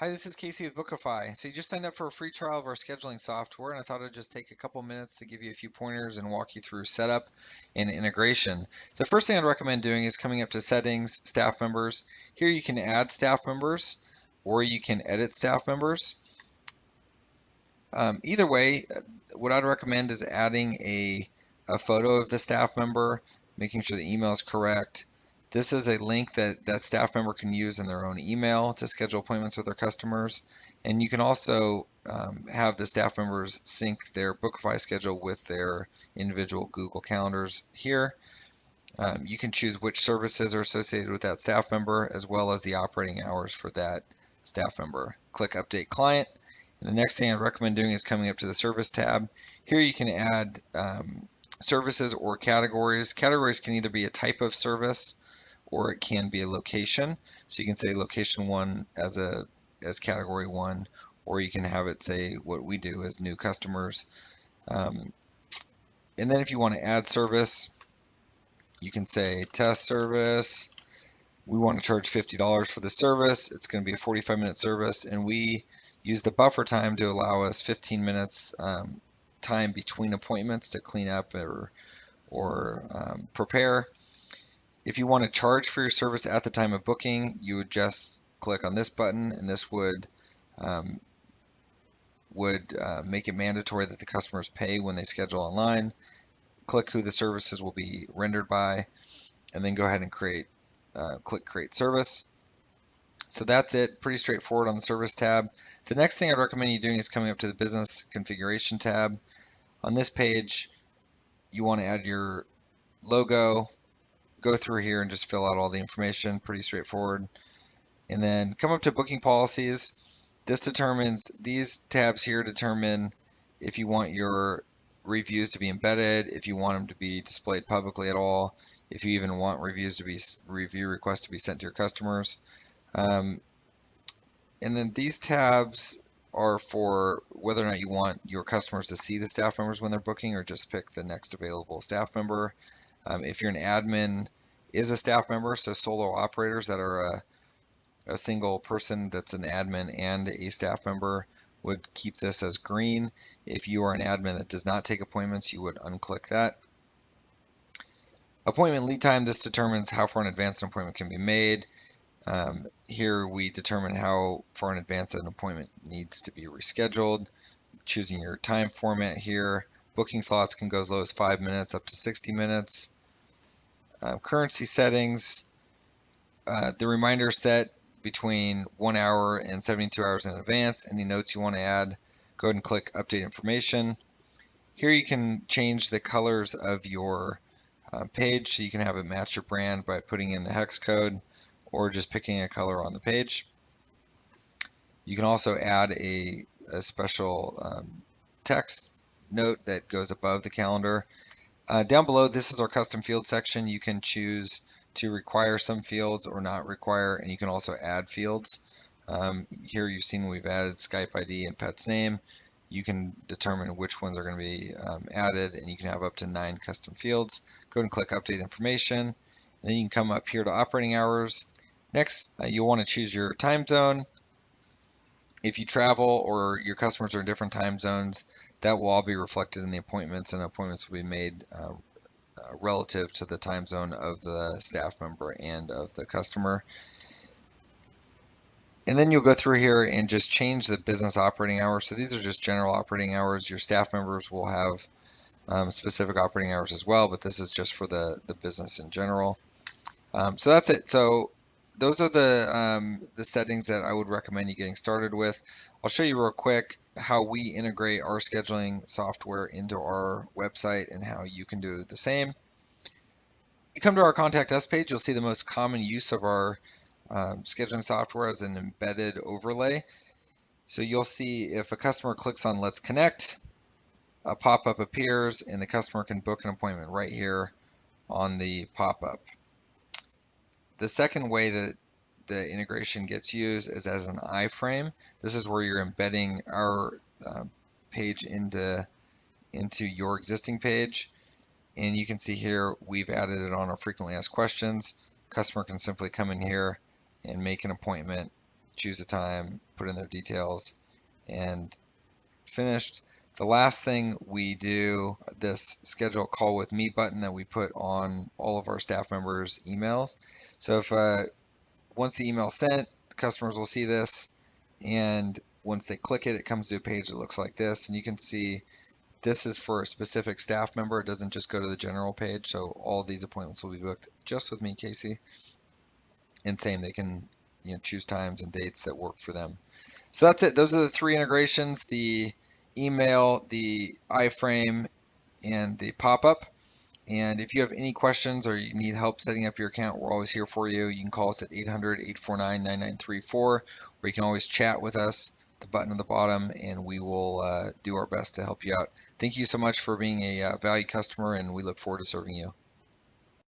Hi, this is Casey with Bookafy. So you just signed up for a free trial of our scheduling software, and I thought I'd just take a couple minutes to give you a few pointers and walk you through setup and integration. The first thing I'd recommend doing is coming up to Settings, Staff Members. Here you can add staff members or you can edit staff members. Either way, what I'd recommend is adding a photo of the staff member, making sure the email is correct. This is a link that staff member can use in their own email to schedule appointments with their customers. And you can also have the staff members sync their Bookify schedule with their individual Google calendars here. You can choose which services are associated with that staff member, as well as the operating hours for that staff member. Click Update Client. And the next thing I'd recommend doing is coming up to the Service tab. Here you can add services or categories. Categories can either be a type of service or it can be a location. So you can say location 1 as category 1, or you can have it say what we do as new customers. And then if you want to add service, you can say test service. We want to charge $50 for the service. It's going to be a 45-minute service, and we use the buffer time to allow us 15 minutes time between appointments to clean up or prepare. If you want to charge for your service at the time of booking, you would just click on this button, and this would make it mandatory that the customers pay when they schedule online. Click who the services will be rendered by, and then go ahead and click Create Service. So that's it, pretty straightforward on the Service tab. The next thing I'd recommend you doing is coming up to the Business Configuration tab. On this page, you want to add your logo, go through here and just fill out all the information, pretty straightforward. And then come up to Booking Policies. These tabs here determine if you want your reviews to be embedded, if you want them to be displayed publicly at all, if you even want review requests to be sent to your customers. And then these tabs are for whether or not you want your customers to see the staff members when they're booking, or just pick the next available staff member. If you're an admin, is a staff member, so solo operators that are a single person that's an admin and a staff member would keep this as green. If you are an admin that does not take appointments, you would unclick that. Appointment lead time, this determines how far in advance an appointment can be made. Here we determine how far in advance an appointment needs to be rescheduled, choosing your time format here. Booking slots can go as low as 5 minutes up to 60 minutes. Currency settings, the reminder set between 1 hour and 72 hours in advance. Any notes you want to add, go ahead and click Update Information. Here you can change the colors of your page, so you can have it match your brand by putting in the hex code or just picking a color on the page. You can also add a special text note that goes above the calendar. Down below, this is our custom field section. You can choose to require some fields or not require, and you can also add fields. Here you've seen we've added Skype ID and pet's name. You can determine which ones are going to be added, and you can have up to 9 custom fields. Go ahead and click Update Information, and then you can come up here to operating hours. Next, you'll want to choose your time zone. If you travel or your customers are in different time zones, that will all be reflected in the appointments, and appointments will be made relative to the time zone of the staff member and of the customer. And then you'll go through here and just change the business operating hours. So these are just general operating hours. Your staff members will have specific operating hours as well, but this is just for the business in general. So that's it. So those are the settings that I would recommend you getting started with. I'll show you real quick how we integrate our scheduling software into our website and how you can do the same. You come to our Contact Us page, you'll see the most common use of our scheduling software as an embedded overlay. So you'll see if a customer clicks on Let's Connect, a pop-up appears and the customer can book an appointment right here on the pop-up. The second way that the integration gets used is as an iframe. This is where you're embedding our page into your existing page. And you can see here we've added it on our frequently asked questions. Customer can simply come in here and make an appointment choose a time, put in their details, and finished. The last thing we do, this schedule call with me button that we put on all of our staff members' emails. So if once the email is sent, the customers will see this, and once they click it, it comes to a page that looks like this, and you can see this is for a specific staff member. It doesn't just go to the general page, so all of these appointments will be booked just with me, Casey. And same, they can choose times and dates that work for them. So that's it. Those are the three integrations: the email, the iframe, and the pop-up. And if you have any questions or you need help setting up your account, we're always here for you. You can call us at 800-849-9934, or you can always chat with us, the button at the bottom, and we will do our best to help you out. Thank you so much for being a valued customer, and we look forward to serving you.